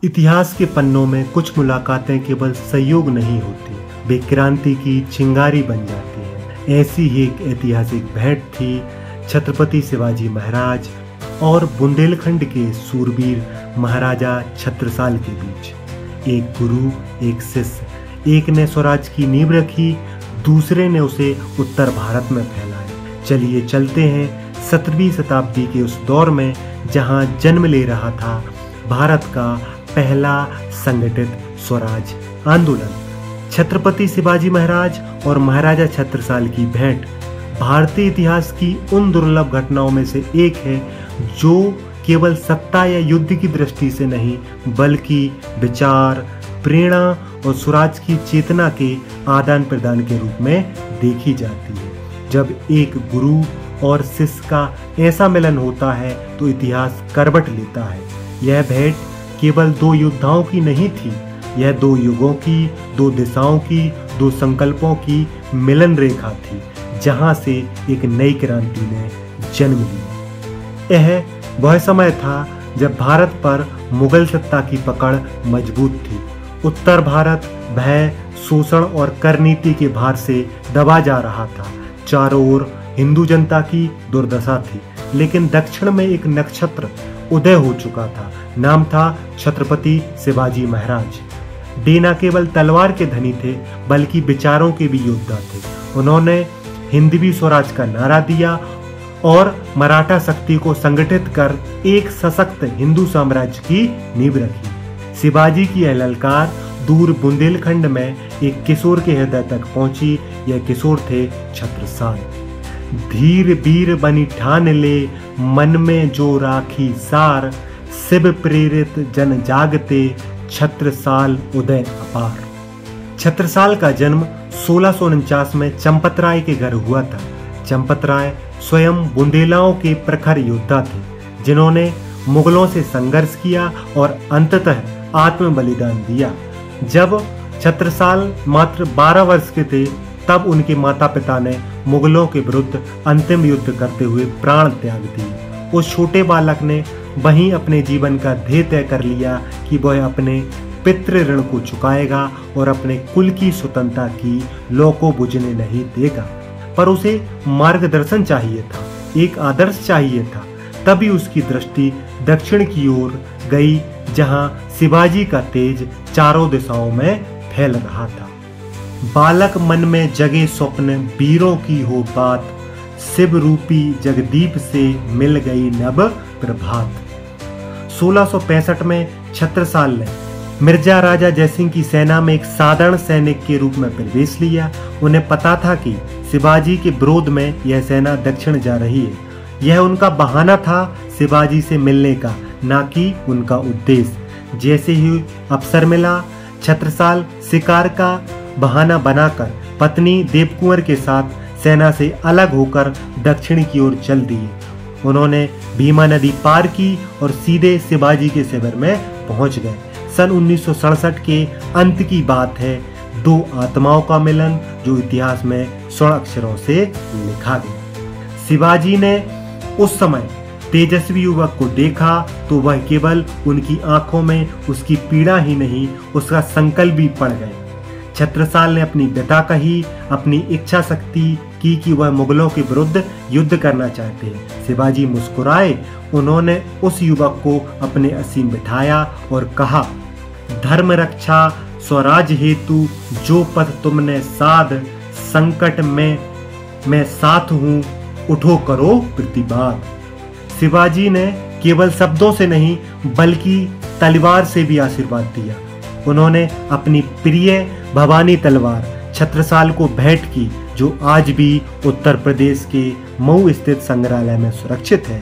इतिहास के पन्नों में कुछ मुलाकातें केवल संयोग नहीं होती, वे क्रांति की चिंगारी बन जाती हैं। ऐसी ही एक ऐतिहासिक भेंट थी छत्रपति शिवाजी महाराज और बुंदेलखंड के सूरवीर महाराजा छत्रसाल के बीच। एक गुरु, एक शिष्य, एक ने स्वराज की नींव रखी, दूसरे ने उसे उत्तर भारत में फैलाया। चलिए चलते हैं 17वीं शताब्दी के उस दौर में जहां जन्म ले रहा था भारत का पहला संगठित स्वराज आंदोलन। छत्रपति शिवाजी महाराज और महाराजा छत्रसाल की भेंट भारतीय इतिहास की उन दुर्लभ घटनाओं में से एक है जो केवल सत्ता या युद्ध की दृष्टि से नहीं बल्कि विचार, प्रेरणा और स्वराज की चेतना के आदान प्रदान के रूप में देखी जाती है। जब एक गुरु और शिष्य का ऐसा मिलन होता है तो इतिहास करवट लेता है। यह भेंट केवल दो योद्धाओं की नहीं थी, यह दो युगों की, दो दिशाओं की, दो संकल्पों की मिलन रेखा थी जहां से एक नई क्रांति ने जन्म लिया। यह वह समय था जब भारत पर मुगल सत्ता की पकड़ मजबूत थी। उत्तर भारत भय, शोषण और कर नीति के भार से दबा जा रहा था। चारों ओर हिंदू जनता की दुर्दशा थी, लेकिन दक्षिण में एक नक्षत्र उदय हो चुका था। नाम था छत्रपति शिवाजी महाराज। वे न केवल तलवार के धनी थे बल्कि विचारों के भी योद्धा थे। उन्होंने हिंदवी स्वराज का नारा दिया और मराठा शक्ति को संगठित कर एक सशक्त हिंदू साम्राज्य की नींव रखी। शिवाजी की यह ललकार दूर बुंदेलखंड में एक किशोर के हृदय तक पहुंची। यह किशोर थे छत्रसाल। धीर वीर बनी ठान ले, मन में जो राखी सार, शिव प्रेरित जन जागते, छत्रसाल उदय अपार। छत्रसाल का जन्म 1649 में चंपतराय के घर हुआ था। चंपतराय स्वयं बुंदेलाओं के प्रखर योद्धा थे, जिन्होंने मुगलों से संघर्ष किया और अंततः आत्म बलिदान दिया। जब छत्रसाल मात्र 12 वर्ष के थे तब उनके माता पिता ने मुगलों के विरुद्ध अंतिम युद्ध करते हुए प्राण त्याग दिए। उस छोटे बालक ने वहीं अपने जीवन का ध्येय तय कर लिया कि वह अपने पितृ ऋण को चुकाएगा और अपने कुल की स्वतंत्रता की लौ को बुझने नहीं देगा। पर उसे मार्गदर्शन चाहिए था, एक आदर्श चाहिए था। तभी उसकी दृष्टि दक्षिण की ओर गई, जहां शिवाजी का तेज चारों दिशाओं में फैल रहा था। बालक मन में जगे स्वप्न, वीरों की हो बात, शिव रूपी जगदीप से मिल गई नभ प्रभात। 1665 में छत्रसाल ने मिर्जा राजा जयसिंह की सेना में एक साधारण सैनिक के रूप में प्रवेश लिया। उन्हें पता था कि शिवाजी के विरोध में यह सेना दक्षिण जा रही है। यह उनका बहाना था शिवाजी से मिलने का, ना कि उनका उद्देश्य। जैसे ही अवसर मिला, छत्रसाल शिकार का बहाना बनाकर पत्नी देवकुंवर के साथ सेना से अलग होकर दक्षिण की ओर चल दिए। उन्होंने भीमा नदी पार की और सीधे शिवाजी के शिविर में पहुंच गए। सन 1967 के अंत की बात है। दो आत्माओं का मिलन जो इतिहास में स्वर्ण अक्षरों से लिखा गया। शिवाजी ने उस समय तेजस्वी युवक को देखा तो वह केवल उनकी आंखों में उसकी पीड़ा ही नहीं, उसका संकल्प भी पड़ गए। छत्रसाल ने अपनी व्यथा कही, अपनी इच्छा शक्ति की कि वह मुगलों के विरुद्ध युद्ध करना चाहते हैं। शिवाजी मुस्कुराए। उन्होंने उस युवक को अपने असीम बिठाया और कहा, धर्म रक्षा स्वराज हेतु जो पथ तुमने साध, संकट में मैं साथ हूँ, उठो करो प्रतिबाद। शिवाजी ने केवल शब्दों से नहीं बल्कि तलवार से भी आशीर्वाद दिया। उन्होंने अपनी प्रिय भवानी तलवार छत्रसाल को भेंट की, जो आज भी उत्तर प्रदेश के मऊ स्थित संग्रहालय में सुरक्षित है।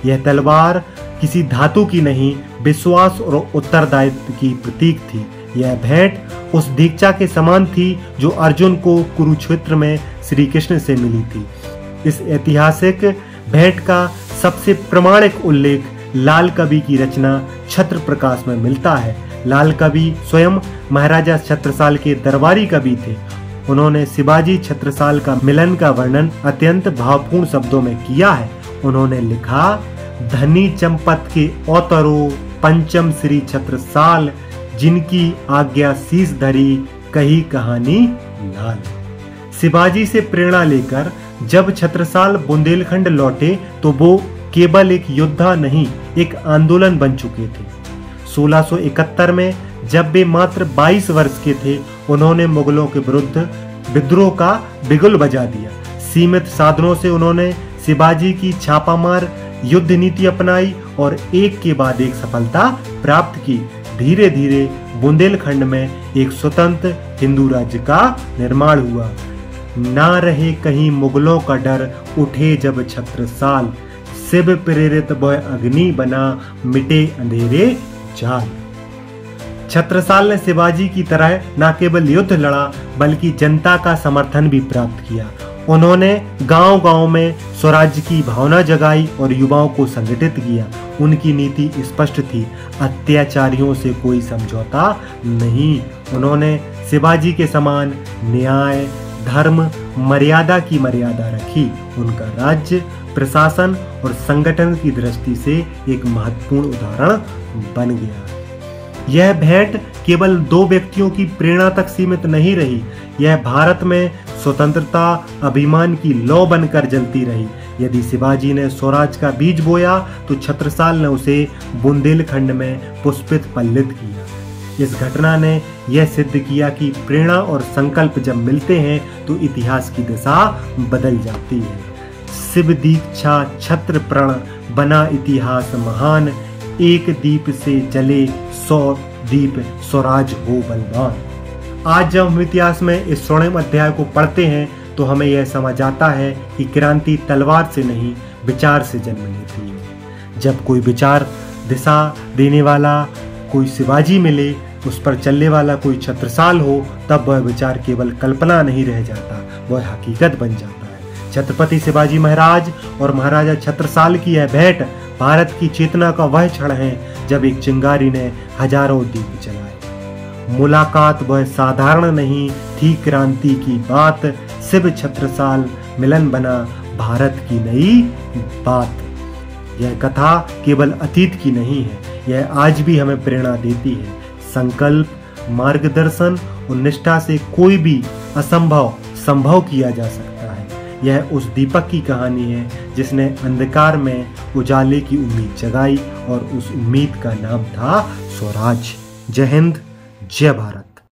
यह तलवार किसी धातु की नहीं, विश्वास और उत्तरदायित्व की प्रतीक थी। यह भेंट उस दीक्षा के समान थी जो अर्जुन को कुरुक्षेत्र में श्री कृष्ण से मिली थी। इस ऐतिहासिक भेंट का सबसे प्रमाणिक उल्लेख लाल कवि की रचना छत्र प्रकाश में मिलता है। लाल कवि स्वयं महाराजा छत्रसाल के दरबारी कवि थे। उन्होंने शिवाजी छत्रसाल का मिलन का वर्णन अत्यंत भावपूर्ण शब्दों में किया है। उन्होंने लिखा, धनी चंपत के औतरो पंचम श्री छत्रसाल, जिनकी आज्ञा शीस धरी, कही कहानी लाल। शिवाजी से प्रेरणा लेकर जब छत्रसाल बुंदेलखंड लौटे तो वो केवल एक योद्धा नहीं, एक आंदोलन बन चुके थे। 1671 में जब वे मात्र 22 वर्ष के थे, उन्होंने मुगलों के विरुद्ध विद्रोह का बिगुल बजा दिया। सीमित साधनों से उन्होंने शिवाजी की छापामार युद्ध नीति अपनाई और एक के बाद एक सफलता प्राप्त की। धीरे धीरे बुंदेलखंड में एक स्वतंत्र हिंदू राज्य का निर्माण हुआ। ना रहे कहीं मुगलों का डर, उठे जब छत्रसाल, शिव प्रेरित वह अग्नि बना, मिटे अंधेरे जाल। छत्रसाल ने शिवाजी की तरह न केवल युद्ध लड़ा बल्कि जनता का समर्थन भी प्राप्त किया। उन्होंने गांव-गांव में स्वराज्य की भावना जगाई और युवाओं को संगठित किया। उनकी नीति स्पष्ट थी, अत्याचारियों से कोई समझौता नहीं। उन्होंने शिवाजी के समान न्याय, धर्म, मर्यादा की मर्यादा रखी। उनका राज्य, प्रशासन और संगठन की दृष्टि से एक महत्वपूर्ण उदाहरण बन गया। यह भेंट केवल 2 व्यक्तियों की प्रेरणा तक सीमित नहीं रही, यह भारत में स्वतंत्रता अभिमान की लौ बनकर जलती रही। यदि शिवाजी ने स्वराज का बीज बोया तो छत्रसाल ने उसे बुंदेलखंड में पुष्पित पल्लित किया। इस घटना ने यह सिद्ध किया कि प्रेरणा और संकल्प जब मिलते हैं तो इतिहास की दिशा बदल जाती है। शिव दीक्षा छत्र प्रण, बना इतिहास महान, एक दीप से जले 100 दीप, स्वराज हो बलवान। आज जब हम इतिहास में इस 16वें अध्याय को पढ़ते हैं तो हमें यह समझ आता है कि क्रांति तलवार से नहीं, विचार से जन्म लेती है। जब कोई विचार दिशा देने वाला कोई शिवाजी मिले, उस पर चलने वाला कोई छत्रसाल हो, तब वह विचार केवल कल्पना नहीं रह जाता, वह हकीकत बन जाता है। छत्रपति शिवाजी महाराज और महाराजा छत्रसाल की यह भेंट भारत की चेतना का वह क्षण है जब एक चिंगारी ने हजारों दीप जलाए। मुलाकात वह साधारण नहीं थी, क्रांति की बात, शिव छत्रसाल मिलन बना भारत की नई बात। यह कथा केवल अतीत की नहीं है, यह आज भी हमें प्रेरणा देती है। संकल्प, मार्गदर्शन और निष्ठा से कोई भी असंभव संभव किया जा सकता है। यह उस दीपक की कहानी है जिसने अंधकार में उजाले की उम्मीद जगाई और उस उम्मीद का नाम था स्वराज। जय हिंद, जय भारत।